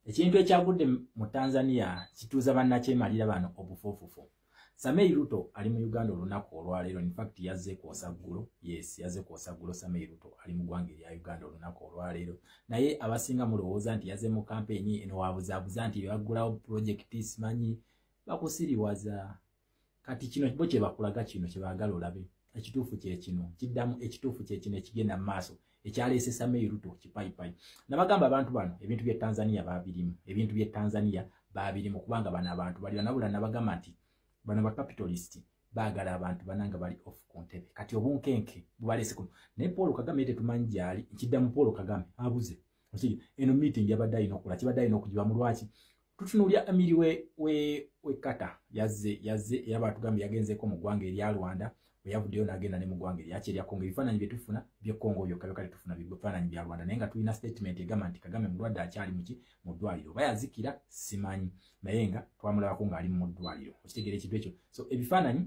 ekintu ekyagudde mu Tanzania kituuza bannakyemalira bano obufofufu. Samei Ruto ali mu Uganda olunaku olwaleero, in fact yazze kwosaggulo, yes yazze kwosaggulo. Samei Ruto ali mu ggwanga erya Uganda olunaku olwaleero, naye abasinga mulowooza nti yazze mu kampeni eno wabuzaabuza nti baggulawo projekiti simanyi bakusiriwaza. Kati kino bo kye bakulaga, kino kye baagala olabe. Ekituufu kye kino, kiddamu ekituufu kye kino ekigenda mu maaso ekyaleese Samei Ruto kipayipayi. Nabagamba abantu bano ebintu bye Tanzania babirimu, ebintu bye Tanzania babirimu kubanga bano abantu bali banabula nabagamba nti bano ba capitalist baagala abantu bananga bali off ku ntebe. Kati obunkenke bubaleese kuno. Naye Paul Kagame tetumanyi gyali, kiddamu Paul Kagame abuze. Eno meeting yabadde alina okukola, kibadde alina okugiba mu lwaki. Tutunuulya Amiri we Kata yazze era batugambye yagenzeeko mu ggwanga erya Rwanda, bwe yavuddeyo n'agenda ne mu ggwanga erya Congo. Ebifaananyi bye tufuna bye Congo byokka byokka tufuna bifaananyi bya Rwanda, naye nga tulina statement egamba nti Kagame mulwadde akyali mu ddwaliro. Oba yazikira simanyi, naye nga twamulabako ng'ali mu ddwaliro. Okitegeera ekintu ekyo. So ebifaananyi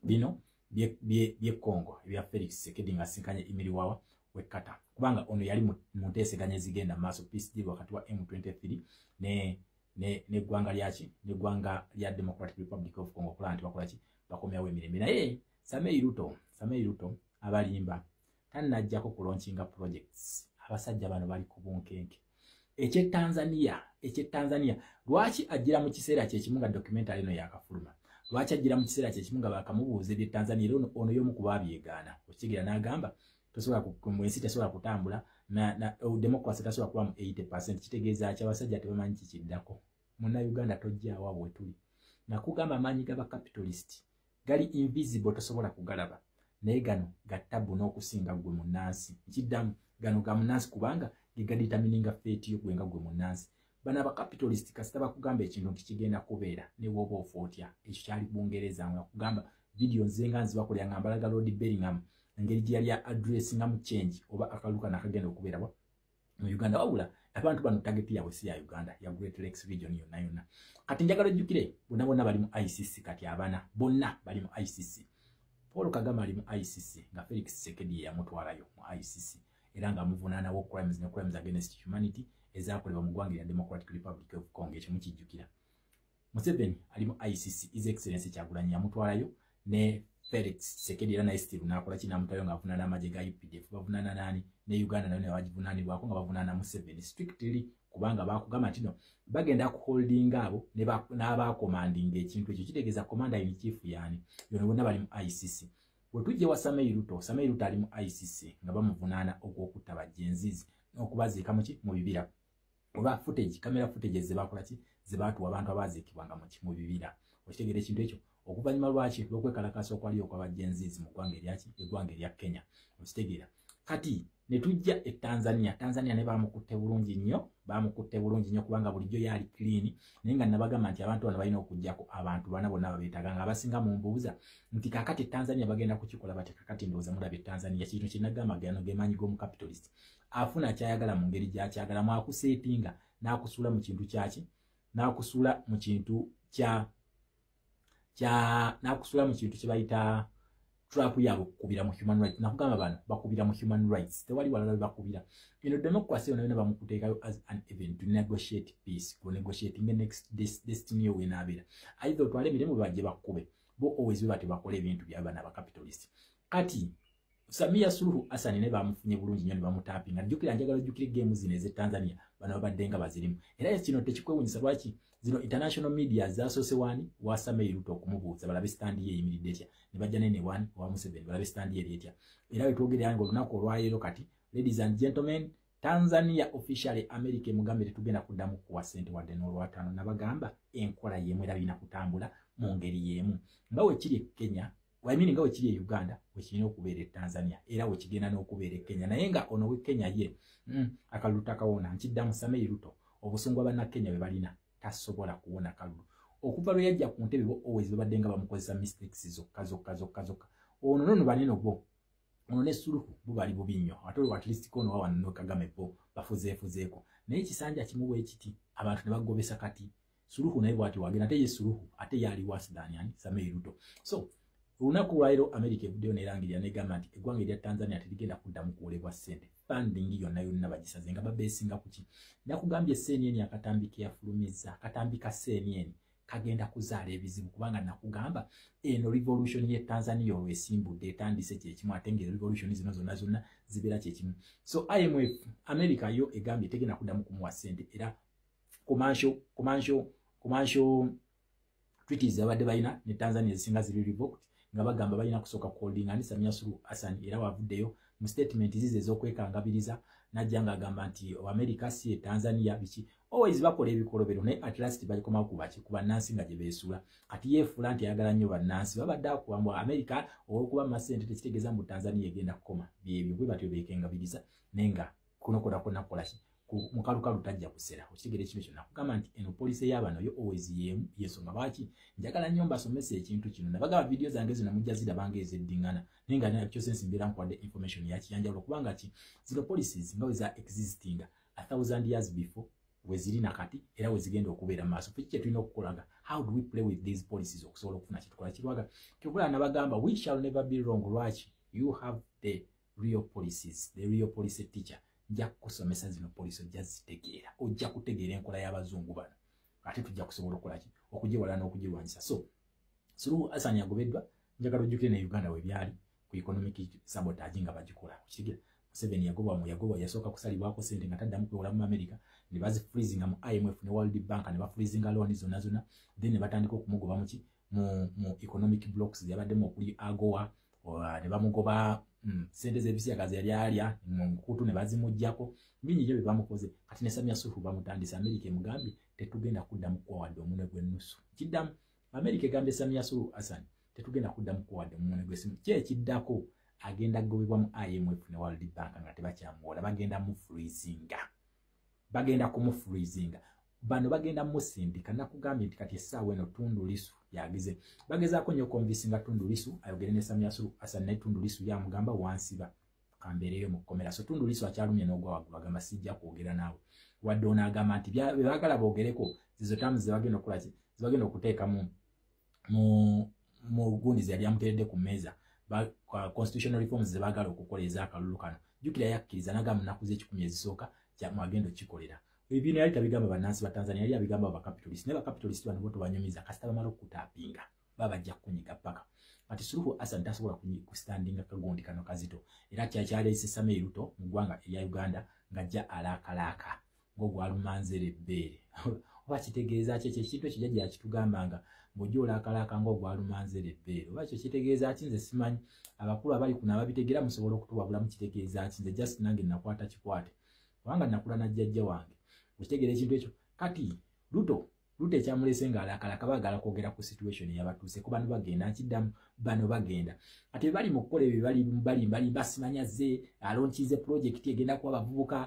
bino bye Congo ebya Felix Tshisekedi ng'asinkanye Emiri we Kata, kubanga ono yali mu nteeseganya ezigenda mu maaso, peace deal wakati wa M23 ne ggwanga lyaki, ne ggwanga lya Democratic Republic of Congo okulaba nti bakola ki, bakomyawo emirembe. Naye Samei Ruto abalimba tannajjako kulaunchinga projects. Abasajja bano bali ku bunkenke. Tanzania lwaki ajjira mu kiseera kyekimu nga documentary eno yakafuluma? Lwaki ajjira mu kiseera kyekimu nga bakamubuuza ebye Tanzania? Era ono y'omu ku baabyegaana. Okitegera n'agamba mu ensi tesobola kutambula na democracy tasobola kuba mu 80%. Kitegeeza ki abasajja tebamanyi kikiddako. Munnayuganda tojjaawo bwe tuli. Nakugamba amaanyi g'abakapitalist gali invisible, tosobola kugalaba. Naye gano gattabu n'okusinga gwe munnansi. Nkiddamu gano ga munnansi kubanga gegaditamininga fate yo gwenga gwe munnansi. Bano abakapitalist kasita bakugamba ekintu kikigenda kubeera ne woba ofa otya. Ekyo kyali Bungereza nga kugamba video nzenga nzibakolera nga mbalaga Lord Bellingham engeri gye yali addressinga mu change oba akaluka nakagenda okubeera mu Uganda. Wabula abantu bano target yaabwe si ya Uganda, ya Great Lakes region yonna. Kati njagala ojjukire bonna bali mu ICC. Kati abana bonna bali mu ICC. Paul Kagame ali mu ICC nga Felix Tshisekedi yamutwalayo mu ICC era nga muvunaana wo crimes ne crimes against humanity ezakolebwa mu ggwanga lya Democratic Republic of Congo. Ekyo mukijjukira. Museveni ali mu ICC, His Excellency Kyagulanyi yamutwalayo ne Felix Tshisekedi era naye still n'akola kinamutwalayo nga avunaana amagye ga UPDF. Bavunaana nani ne Uganda nayo ne bagivunaanibwako nga bavunaana Museveni strictly kubanga bakugamba nti no bagenda ku holding abo n'abakomandinga ekintu ekyo. Kitegeeza commander in chief yani yono bonna bali mu ICC. Bwe tujje wa Samei Ruto ali mu ICC nga bamuvunaana ogw'okutta bajjenzizi n'okubaziika mu bibira oba footage, camera footage ze bakola ki, ze baatuwa abantu abaziikibwanga mu bibira. Okitegeera ekintu ekyo okuvannyuma lwaki lw'okwekalakaasa okwali okw'abajjenzizi mu ggwanga erya Kenya. Okitegeera kati ne tujja e Tanzania ne bamukutte bulungi nnyo kubanga bulijjo yali clean. Naye nga nabagamba nti abantu bano balina okujjako abantu bana bonna babeetaaga nga abasinga mu mbuuza nti kakati Tanzania bagenda kukikola bati. Kakati ndowooza mulabe Tanzania kintu kinagamba gano gemanyi g'omucapitalist afuna kyayagala mu ngeri gyakyagala mu akuseetinga n'akusuula mu kintu kyaki, n'akusuula mu kintu n'akusuula mu kintu kye bayita trap yabo kukubira mu human rights. Nakugamba bano bakubira mu human rights, tewali walala bakubira. Eno democracy yonna bamukuteekayo as an event to negotiate peace, to negotiate the next destiny yo wenaabera. Either otwale emiremu bajje bakube bo always bati bakole ebintu byaba n'abakapitalist. Kati Samia Suluhu Hassan ne bamufunye bulungi nnyo ne bamutampinga. Jjukira njagala ojjukire game zino ez'e Tanzania bano babadde nga bazirimu. Era kino tekikwewunyisa lwaki zino international media zasoose wani wa Samei Ruto okumubuuza balabe stand ye eyimiridde etya, ne bajja nene wani wa Museveni balabe stand ye etya. Era wetwogerera nga olunaku olwaleero kati, ladies and gentlemen, Tanzania officially America emugambe tetugenda kuddamu kuwa ssente wadde n'olwataano. Nabagamba enkola y'emu era birina kutambula mu ngeri y'emu. Nga wekiri e Kenya nga wekiri e Uganda wekirina okubeera e Tanzania era wekigenda n'okubeera e Kenya. Naye nga ono we Kenya ye akalulu takawona. Nkiddamu Samei Ruto obusungu bw'Abannakenya bwe balina tasobola kuwona kalulu. Okuva lwe yajja ku ntebe bo always babadde nga bamukozesa mistakes zokka. Ono nono banene bo. Ono ne Suluhu bo bali bubi nnyo. Ate at least kono wawana no Kagame bo bafuzeefuzeeko. Naye ekisanja kimu bwe kiti abantu ne bagobesa kati. Suluhu naye bw'ati wagenda ate ye Suluhu ate yali worse than yani Samei Ruto. So Unaku lwairo America evuddeyo nerangirira negamba nti eggwanga erya Tanzania terigenda kuddamu kuwolebwa ssente funding yonna yonna bagisaze nga babeesinga kuki nakugambye CNN akatambi ke yafulumiza akatambi ka CNN kagenda kuzaala ebizibu kubanga nakugamba eno revolution ye Tanzania olwesimbudde etandise kyekimu ate nga revolution zino zonna zonna zibeera kyekimu so IMF America yo egambye tegenda kuddamu kumuwa ssente era commercial treaties abadde balina ne Tanzania zisinga ziri revoked nga bagamba balina kusooka holding ani Samia Suluhu Hassan era wavuddeyo mu statement zize ez'okwekangabiriza najja ng'agamba nti America si Tanzania biki always bakola ebikolobero naye at last balikomawo kuba Nansi nga gye beesuula kati yeefuula nti ayagala nnyo bannansi babadde akubambwa America olw'okuba masente tekitegeeza mu Tanzania egenda kukoma byebyo bwe batyo beekengabiriza naye nga kuno kwonna kukola ki mukalukalu tajja kusera okitegeera ekintu kyonna kugamba nti eno poliisi y'abano yo always yensonga lwaki njagala nnyo mbasomesa ekintu kino nabagaba vidiyo zange zino mujja zirabanga ez'eddiŋŋana naye nga nakyo sensi mbeera nkwadde information yakiyanjawulo kubanga ki zino policies nga we za existing 1000 years before we ziri nakati era we zigenda okubeera mu maaso feki kye tulina okukolaga how do we play with these policies okusobola okufuna kitukola kirwaga kyokula nabagamba we shall never be wrong lwaki you have the real policies the real policy teacher nja kusomesa zino poliisi ojja zitegeera ojja kutegeera enkola y'abazungu bano ate tujja kusobola okukola ki okugiwala n'okugirwanyisa so Suluhu Hassan yagobeddwa njagala ojjukire ne Uganda we byali ku economic sabotage nga bagikola okitegeera Museveni yagobwa yasooka kusalibwako ssente nga taddamu kwewola mu America ne bazifreezinga mu IMF ne World Bank ne bafreezinga loan zonna zonna then ne batandika okumugoba mu economic blocks yabaddemu okuli AGOA ne bamugoba sente z'ebisiyagazi yali alya mu nkutu ne bazimuggyako bingi bye bamukoze kati ne Samia Suluhu bamutandisa America emugambye tetugenda kuddamu kuwadde omunwe gw'ennusu kiddamu America egambye Samia Suluhu Hassan tetugenda kuddamu kuwadde omunwe gw'essimu kyekiddako agenda kugobebwa mu IMF ne World Bank nga tebakyamuwola bagenda kumufreezinga bano bagenda musindika nakugambye nti kati essaawa eno Tundu Lissu yagize bagezaako nnyo konvisinga Tundu Lissu ayogere ne Samia Suluhu Hassan naye Tundu Lissu yamugamba wansiba kambeereyo mu kkomera so Tundu Lissu akyalumye n'ogwa waggulu agamba sijja kwogera naawe wadde onaagamba nti bebaagala boogereko zizo tamu zebagenda okukola ki zebagenda okuteeka mu gundizi yali amuteeredde ku mmeeza constitutional reforms zebaagala okukola ez'akalulu kano jjukira yakkiriza n'agamba nnaku z'ekikumi ezisooka mwagenda okukikolera ebino yali tabigamba bannansi ba Tanzania yali abigamba bakapitalist ne bakapitalist bano bo tobanyumiza kasita bamala okutaapinga babajja kunyiga paka kati Suluhu Hassan tasobola kustandinga kagundi kano kazito era kyakyaleese Samia Ruto mu ggwanga erya Uganda ng'ajja alaakalaaka ng'ogwalumanzere ebbeere oba kitegeeza ki ekyo ekintu ekyo jjajja yakitugambanga ng'ojja olaakalaaka ng'ogwalumanzere ebbeere oba ekyo kitegeeza ki nze simanyi abakulu abali kuno ababitegeera musobola okutubabulamu kitegeeza ki nze just nange nakwata kikwate kubanga nakula na jjajja wange okitegeera ekintu ekyo kati Ruto ekyamulese ng'alaakalaka baagala kwogera ku situation eyabatuuse ku bano bagenda nkiddamu bano bagenda ate bali mu kukola ebyo bali basimanyaze alonkize project egenda kuwa abavubuka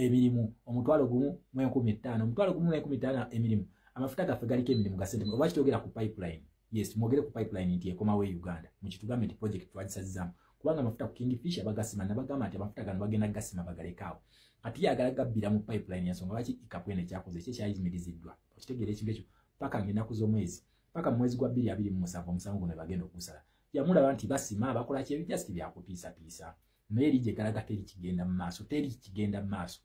emirimu omutwalo gumu mu 15,000 emirimu amafuta gaffe galiko emirimu ga ssente oba kitogera ku pipeline yes mwogere ku pipeline nti ekomawo e Uganda mukitugambe nti project twagisazizaamu kubanga amafuta ku Kingfisher bagasima nabagamba nti amafuta gano bagenda gasima bagalekaawo ati yagala gabbira mu pipeline yansonga lwaki ikapwene kyakoze ekyo kyayimiriziddwa okitegeera ekintu ekyo paka ng'ennaku z'omwezi paka mu mwezi gwa 2027 omusango guno bagenda okusala yamulaba nti basima bakola kyebi just byakutiisatiisa naye eri gye galaga teri kigenda mu maaso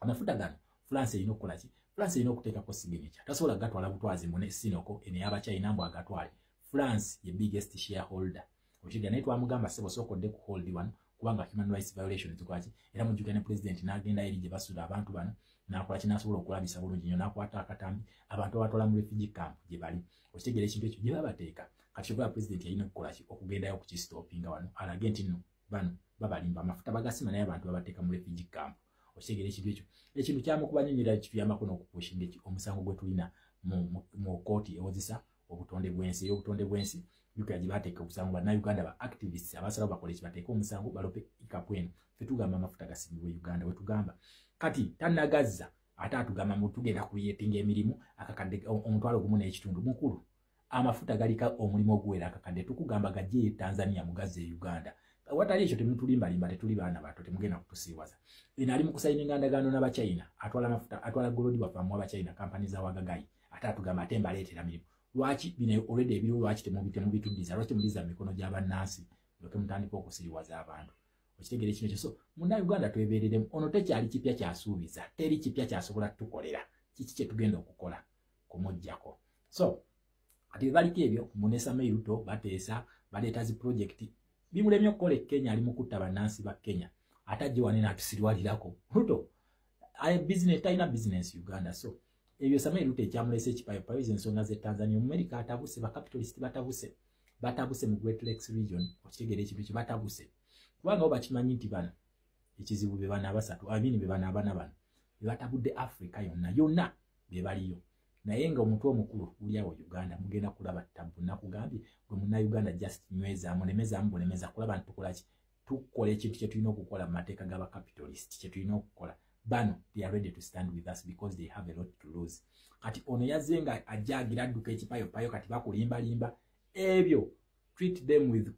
amafuta gano France erina okukola ki France erina okuteekako signature tasobola gatwala butwazi mu ne Sinoko eno y'Abachina mbu agatwale France ye biggest shareholder okiga naye twamugamba sebo sookodde ku hold wano kubanga human rights violation zikwaki era mujjukira ne president n'agenda eri gye basula abantu bano n'akola kinasobola okulabisa bulungi nnyo n'akwata akatambi abantu abatwala mu refugee camp gye bali okitegeera ekintu ekyo gye babateeka kati kyokka president yalina okukola ki okugendayo ku kistopinga wano alage nti nno bano babalimba amafuta bagasima naye abantu babateeka mu refugee camp okitegeera ekintu ekyo ekintu kyamukubanyonyera kituyambako n'okupushinga omusango gwe tulina mu kooti ewozesa obutonde bw'ensi Uganda gye bateeka omusango bannayuganda ba activists abasalawo bakole kibateeka omusango balope ikapweno fetugamba amafuta gasibibwa Uganda wetugamba kati tannagazza ate atugamba tugenda kuyetinga emirimu akakadde omutwalo gumu n'ekitundu mukulu amafuta galika omulimu oguwera akakadde tukugamba gajje Tanzania mugaze Uganda watali ekyo temutulimbalimba tetuli baana bato temugenda kutusiiwaza eno ali mu kusayininga ndagaano n'Abachina atwala amafuta atwala golodi bafaamu Abachina kampani za Wagagai ate atugamba ate mbaleetera mirimu lwaki bino already ebiro lwaki temubituddiza lwaki temuliza mikono gy'abannansi loke mutandika okusiriwaza abantu okitegere kino ekyo. So Munnayuganda twebeereremu ono tekyali kipya kyasuubiza teri kipya kyasobola tukolera kiki kye tugenda okukola kumujjako. So ati baliko ebyo Munesa Meiruto bateesa baleeta zi project bimulemye okukola Kenya ali mu kutta bannansi ba Kenya atajje wane n'atusirwalirako Ruto ale business talina business Uganda. So ebyo Samuel Ruto ekyamulese ekipayopayo ensonga ze Tanzania mu America atabuse ba capitalist batabuse mu Great Lakes region okitegere ekintu kye batabuse kubanga oba kimanyi nti bano ekizibu be bana abasatu abini be bana abana bano be batabudde Africa yonna be baliyo naye nga omuntu omukulu uli awo Uganda mugenda kulaba tabu nakugambye gwe Munnayuganda just nyweza mulemeza kulaba ntukolaki tukola ekintu kye tulina okukola mu mateeka g'aba capitalist kye tulina okukola. Bano they are ready to stand with us because they have a lot to lose. Kati ono yazenga ajagira adduka ekipayopayo kati bakulimba ebyo treat them with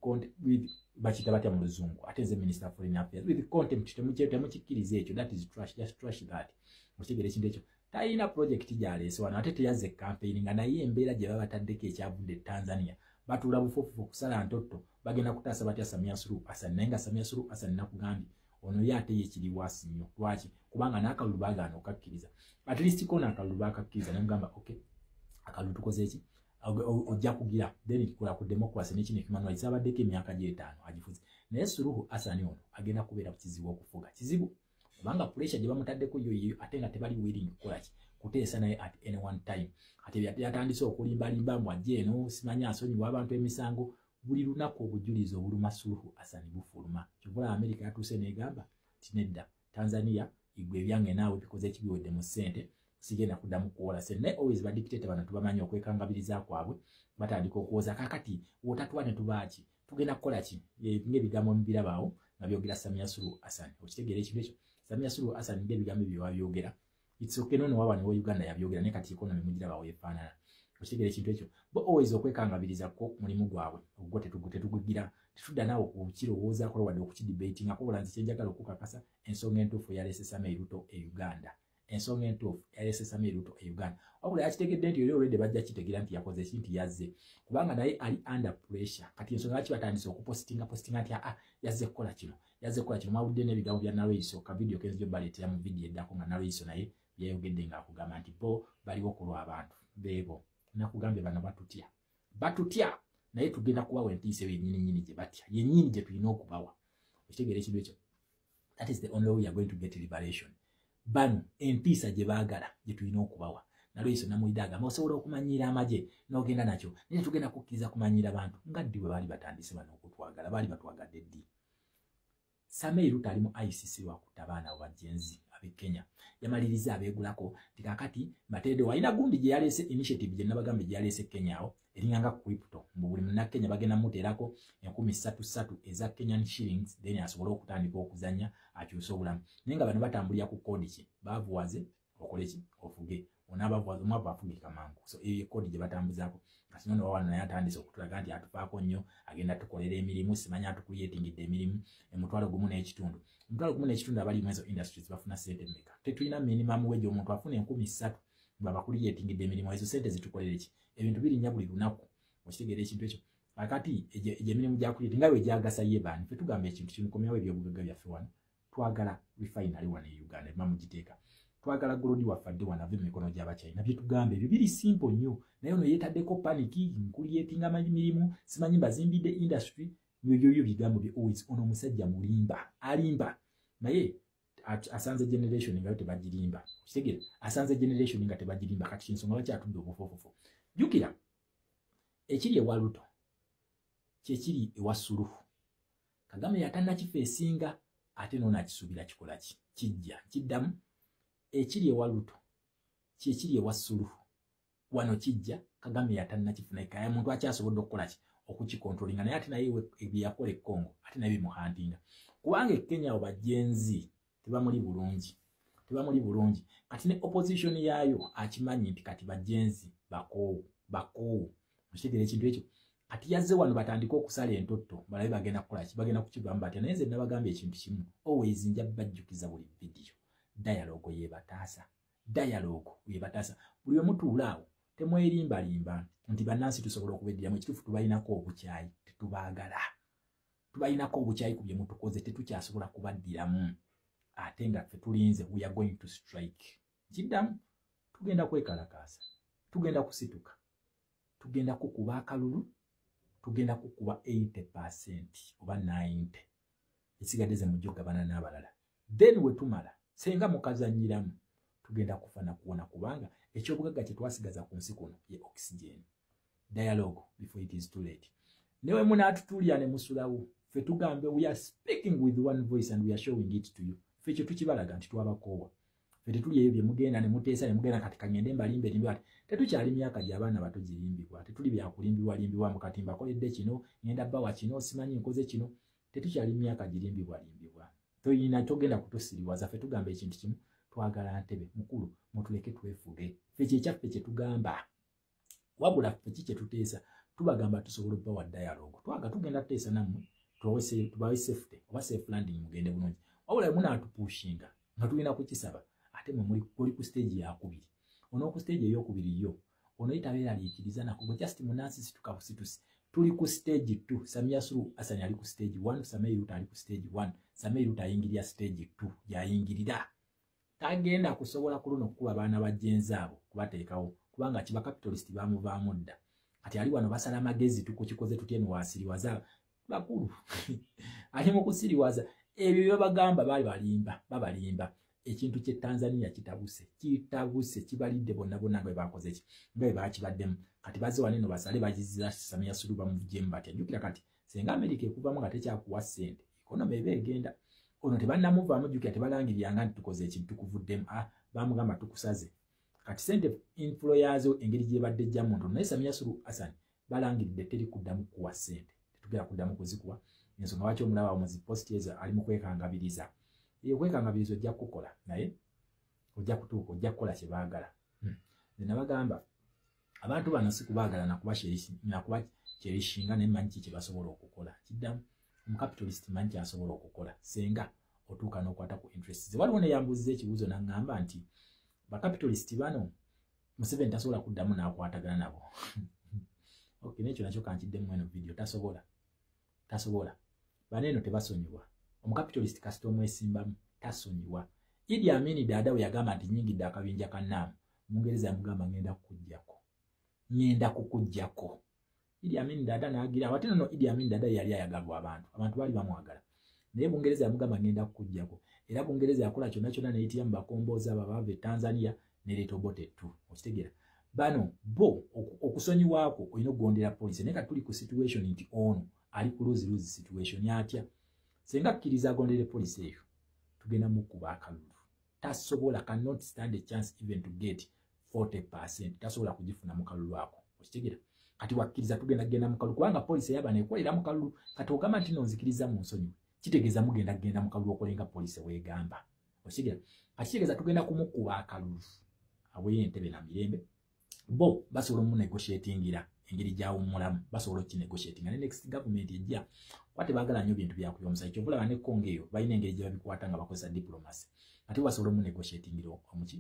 bachita batya mu luzungu ate ze Minister of Foreign Affairs with contempt temukikiriza ekyo that is trash, just trash that. Mutegere ekintu ekyo talina project gyaleese wano ate teyaze campaign nga naye embeera gye baba bataddeko ekyavudde Tanzania batuula bufofufu okusala ntotto bagenda kutaasa batya Samia Suluhu Hassan naye nga Samia Suluhu Hassan nakugambye ono yate yekiri wasi nnyo lwaki kubanga n'akalulu baagaana okakkiriza at least kona akalulu baakakkiriza nemugamba okay akalulu tukoze eki ojja kugira then kikola ku democracy n'ekino ekimanula kisabaddeko emyaka gy'etaano agifuze naye Suluhu Hassan ono agenda kubeera ku kizibu okufuga kizibu kubanga pressure gye bamutaddeko yoyo ate nga tebali willing kukola ki kuteesa naye at any one time ate yatandise okulimbalimba mu ajje eno simanya asonyiwa abantu emisango buli lunaku obujulizi obuluma Suluhu Hassan bufuluma kyobula America yatuuse n'egamba tinedda Tanzania igwe byange naawe bikoze ekibiwedde mu ssente sigenda kuddamu kuwola ssente naye always ba dictator bano tubamanyi okwekangabiriza kwabwe batandika okuwoza kakati wotatwa ne tubaaki tugenda kukola ki ng'ebigambo mubirabaawo nga byogera Samia Suluhu Hassan okitegeera ekintu ekyo Samia Suluhu Hassan ng'ebigambo ebyo wabyogera it's okay nono waba ne Uganda yabyogera naye kati economy mugirabaawo efaanana okitegeera ekintu ekyo bo always okwekangabiriza ko mulimu gwabwe ogwo tetugugira tetudda naawe okukirowooza kola wadde okukidebatinga kobola nti kyenjagala okukakasa ensonga entuufu yaleese Samuel Ruto e Uganda ensonga entuufu yaleese Samuel Ruto e Uganda wabula yakitegedde nti oli already bajja kitegeera nti yakoze ekintu yazze kubanga naye ali under pressure kati ensonga lwaki batandise okupostinga nti yazze kukola kino mwawulidde n'ebigambo bya Nalweyiso ka vidiyo kenzo baleetera mu vidiyo eddako nga Nalweyiso naye yayogedde ng'akugamba nti bo baliwo kulwa abantu beebo nakugambye bano batutya naye tugenda kubawa entiisa yennyini gye batya yennyini gye tulina okubawa okitegeera ekintu ekyo that is the only way we are going to get liberation. Bano entiisa gye baagala gye tulina okubawa Nalweyiso namuyida agamba osobola okumanyiira amagye n'ogenda nakyo naye tugenda kukkiriza kumanyiira bantu nga ddi bwe baali batandise bano okutwagala baali batwagadde ddi. Samuel Ruto ali mu ICC lwakutta abaana bajjenzi ab'e Kenya yamaliriza abeegulako tikakati Matede walina gundi gye yaleese initiative gye nabagambe gye yaleese Kenya awo eringanga crypto mbu buli munnakenya bagenda muteerako 1,300 eza Kenyan shillings then asobole okutandika okuzanya akyuse obulamu naye nga bano batambulira ku kodi ki baavuwaze okole ki ofuge onaabavuwaze omwavu afugika mangu so eyo kodi gye batambuzaako kati nono wawana naye atandise okutulaga nti atufaako nnyo agenda tukolera emirimu simanya atukuyetingidde emirimu omutwalo abali mu ezo industries bafuna sente mmeka tetulina minimum wage omuntu afuna 3,000 babakuliyetingidde emirimu ezo sente zitukolere ki ebintu birinnya buli lunaku okitegeera ekintu ekyo akati emirimu gyakuliyeti nga bwe gyagasa ye baani fe tugamba ekintu kimukomyawo ebyobugagga byaffe wano twagala refinery wano e Uganda ema mugiteeka twagala golodi wafadde wano ave mu mikono gy'Abachina bye tugamba ebyo biri simple nnyo naye ono yeetaddeko paniki nkuliyetinga mirimu simanyi bazimbidde industry byobyo bigambo bye always ono omusajja mulimba alimba naye asanze generation nga tebagirimba kitegeera asanze generation nga tebagirimba kati ensonga lwaki atudde obufofofo jukira ekiri ewa Ruto kyekiri ewa Suluhu Kagame yatannakifeesinga ate noona akisuubira kikola ki kijja kiddamu ekiri ewa Ruto kyekiri ewa Suluhu wano kijja Kagame yatannakifuna ekaya muntu akyasobodde okukola ki okukikontrolinga naye ate naye ebye yakola e Congo ate naye bimuhantinga kubanga e Kenya abo bajjenzi tebamuli bulungi kati ne opposition yaayo akimanyi nti kati bajjenzi bakoowu okitegeera ekintu ekyo kati yazze wano batandika okusala entotto balabe bagenda kukola ki bagenda kukigamba batya naye nze nabagamba ekintu kimu always nja bajjukiza buli vidiyo dialogue yebataasa buli omutuulaawo temwerimbalimba nti bannansi tusobola okubeddiramu ekituufu tubalinako obukyayi tetubaagala tubalinako obukyayi ku bye mutukoze tetukyasobola kubaddiramu ate nga ffe tulinze we are going to strike kiddamu tugenda kwekalakaasa tugenda kusituka tugenda kukuba akalulu tugenda kukuba 80% oba 90 esigadde ze mujjo gabana n'abalala then we tumala senga mukazanyiramu tugenda kufana kuwona kubanga ekyobugagga kye twasigaza ku nsi kuno ye oxygen dialogue before it is too late newe munaatutuulya ne musulawo ffe tugambe we are speaking with one voice and we are showing it to you ffe kyo tukibalaga nti twabakoowa ffe tetuli ebyo bye mugenda ne muteesa ne mugenda kati kangende mbalimbe limbi ati tetukyali myaka gy'abaana bato girimbibwa tetuli byakulimbiwa mu kati mbakoledde kino ngenda bbawa kino simanyi nkoze kino tetukyali myaka girimbibwa toyina togenda kutusiriwaza ffe tugamba ekintu kimu twagala ntebe mukulu mutuleke twefuge ffe kyekyaffe kye tugamba wabula ffe ki kye tuteesa tubagamba tusobola obbawa dialogue twaga tugenda tuteesa nammwe tubawe safety oba safe landing mugende bulungi wabula munaatupushinga nga tulina kukisaba ate mwe muli ku stage yakubiri ono ku stage eyokubiri yo ono itabeeraliikiriza nako bwe just munansi situka busitusi tuli ku stage 2 Samia Suluhu Hassan ali ku stage 1 Samia Ruto ali ku stage 1 Samia Ruto ayingirira stage 2 yayingirira tagenda kusobola ku luno kuba abaana bajjenzaabo kubateekawo kubanga kiba capitalist bamuvaamu dda kati ali wano basala magezi tukukikoze tutye no wasiriwaza bakulu ali mu kusiriwaza ebyo babagamba babalimba ekintu kye Tanzania kitabuse kibalidde bonna nga bakoze ki nga bakibaddemu kati baze waneno basale bajiziza Samia Suluhu bamuvjemu bati ajukira kati senga America ekuvamu nga tekyakuwa ssente economy ebe egenda ono tebannamuvaamu jukira tebalangiryanga nti tukoze ekintu tukuvuddemu bamugamba tukusaze kati sente influence engeri gye badde jjamu nto naye Samia Suluhu Hassan balangiridde teri kuddamu kuwa ssente tetugera kuddamu kuzikuwa ensonga lwaki omulaba omuzi post ezo ali mu kwekangabiriza kwekangabiriza ojja kukola naye ojja kutuuka ojja kukola kye baagala nze nabagamba abantu bano si kubaagala nakuba kyerishinga naye manyi ki kye basobola okukola kiddamu omucapitalist manyi kyasobola okukola senga otuuka n'okwata ku interest ze waliwo neyambuziza ekibuuzo naŋŋamba nti bacapitalisiti bano Museveni tasobola kuddamu n'akwatagana nabo okay nekyo nakyo kankiddemu eno video tasobola baneeno tebasonyiwa omucapitalist kasita omwesimbamu tasonyiwa Idi Amin Dada we yagamba nti nnyingidde akabinja kannaamu Mungereza yamugamba ngenda kukuggyako Idi Amin Dada n'agira awate nno Idi Amin Dada yali ayagalwa abantu baali bamwagala naye Bungereza yamugamba ngenda kukuggyako era Bungereza yakola kyonna n'eyitira mu bakomboozi abo abava Tanzania nereeta obotettu okitegeera bano bo okusonyiwaako olina okugondera poliisi naye kati tuli ku situation nti ono ali ku lose situation yatya senga akkiriza agondere poliisi eyo tugenda mukuba akalulu tasobola cannot stand a chance even to get 40% tasobola kugifuna mu kalulu ako okitegeera kati wakkiriza tugenda mu kalulu kubanga poliisi yaba nekolera mu kalulu kati ogamba nti nonzikiriza mu nsonyi kitegeeza mugenda mu kalulu okolenga poliisi weegamba okitegeera kati kitegeeza tugenda kumukuba akalulu aweyo entebe na mirembe bo basobola omunegotiatingira engeri gyawummulamu basobola okukinegotiatinga ne next government ejja kwate baagala nnyo bintu byakuyomsa ekyo bulaba ne Kongo eyo balina engeri gye babikwata nga bakozesa diplomacy ate basobola omunegotiatingira omuki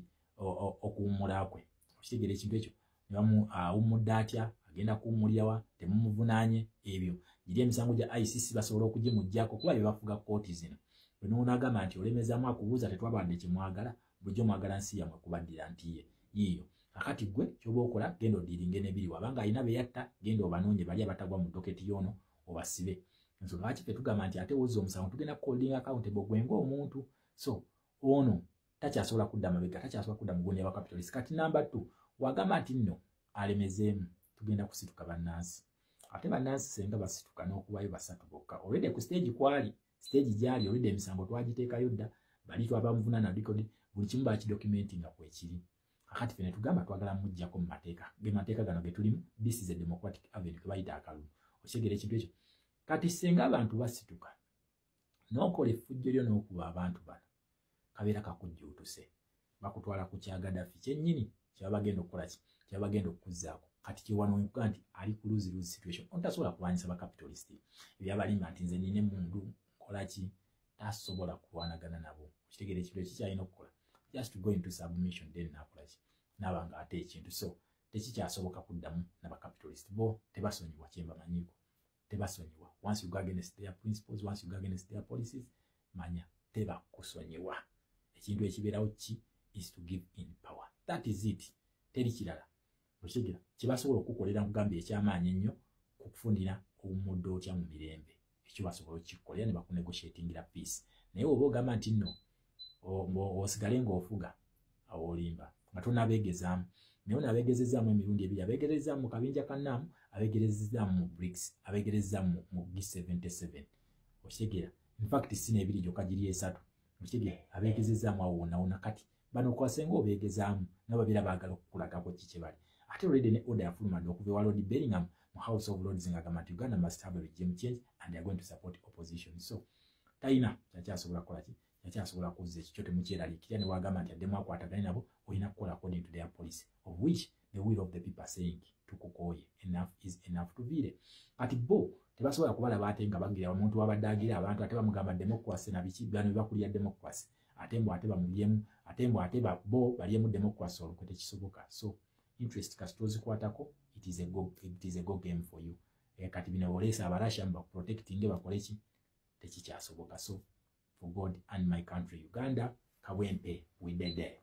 okuwummula kwe okitegeera ekintu ekyo ne awummudde atya agenda kuwummulirawa temumuvunaanye ebyo giri emisango gya ICC basobola okugimuggyako kuba bye bafuga kooti zino bwe noonagamba nti olemezaamu akubuuza tetwabadde kyemwagala bujjo mwagala nsi yammwe kubaddira nti yiiyo akati gwe kyoba okola genda odiringe n'ebiri wabanga alina beyatta genda obanoonye bali abatagwa mu doketi yono obasibe ensonga lwaki ffe tugamba nti ate wozza omusango tugenda kuholding accountable gwe ng'omuntu so ono takyasobola kudda mabega takyasobola kudda mugundi y'abacapitalist kati namba 2 wagamba nti nno alemezeemu tugenda kusituka bannansi ate bannansi senga basituka n'okubayo basatu bokka olwedde ku stage kwali stage gyali olwedde emisango twagiteekayo dda bali twabamuvunaana buli kimu bakidocumentinga kwekiri akati fene tugamba twagala mujjako mu mateeka ge mateeka gano ge tulimu this is a democratic avenue kebayita akalulu okitegeera ekintu ekyo kati senga abantu basituka n'okola effujjo lyo n'okuba abantu bano kabeera kakujjuutuse bakutwala ku kya Gaddafi kyennyini kyebagenda okukola ki kyebagenda okukuzzaako kati kyewanoga nti ali ku lose situation ontasobola kulwanyisa bacapitalisti ebyabalimba nti nze nina emundu nkola ki tasobola kulwanagana nabo okitegeera ekintu ekikyalina okukola just to go into submission then nakola ki naba nga ate ekintu so tekikyasoboka kuddamu n'abacapitalist bo tebasonyiwa kyembamanyiko tebasonyiwa once you go against their principles once you go against their policies manya tebakusonyiwa ekintu ekibeerawo ki is to give in power that is it teri kirala okigira kibasobola okukolera nkugambye ekyamaanyi ennyo kukufundira omuddo otya mu mirembe ekyo basobola okkikolera ne bakunegotiatingira peace naye oba ogamba nti nno osigale ng'ofuga awo olimba nga tonabeegezaamu naye onabeegezezaamu emirundi ebiri abeegezezaamu mu kabinja kannaamu abeegezezaamu mu BRICS abeegezezaamu mu G77 okitegeera infact sina ebiri gyokka giri esatu okitegeera abeegezezaamu awo wonna kati bano kwasenga obeegezaamu n'ababeera baagala okukulagako kiki bali ate already ne order yafulumadde okuva ewa Lord Bellingham mu House of Lords ng'agamba nti Uganda must have a regime change and they are going to support opposition so talina kyakyasobola kukola ki yakyasobola kuzza ekikyo temukyeraliikirira ne wagamba nti addemu akwatagane nabo olina kukola according to their policy of which the will of the people are saying tukukooye enough is enough tuviire kati bo tebasobola kubalaba ate nga bagira omuntu wabadde agira abantu ate bamugamba democracy na biki bano bibakulira democracy ate mbu ate bamulyemu ate mbu ate bo balyemu democracy olwo tekisoboka so interest kasitozikwatako it is a go game for you kati bino boleesa abarasha mba protecting bakole ki tekikyasoboka so for God and my country Uganda kawempe we dede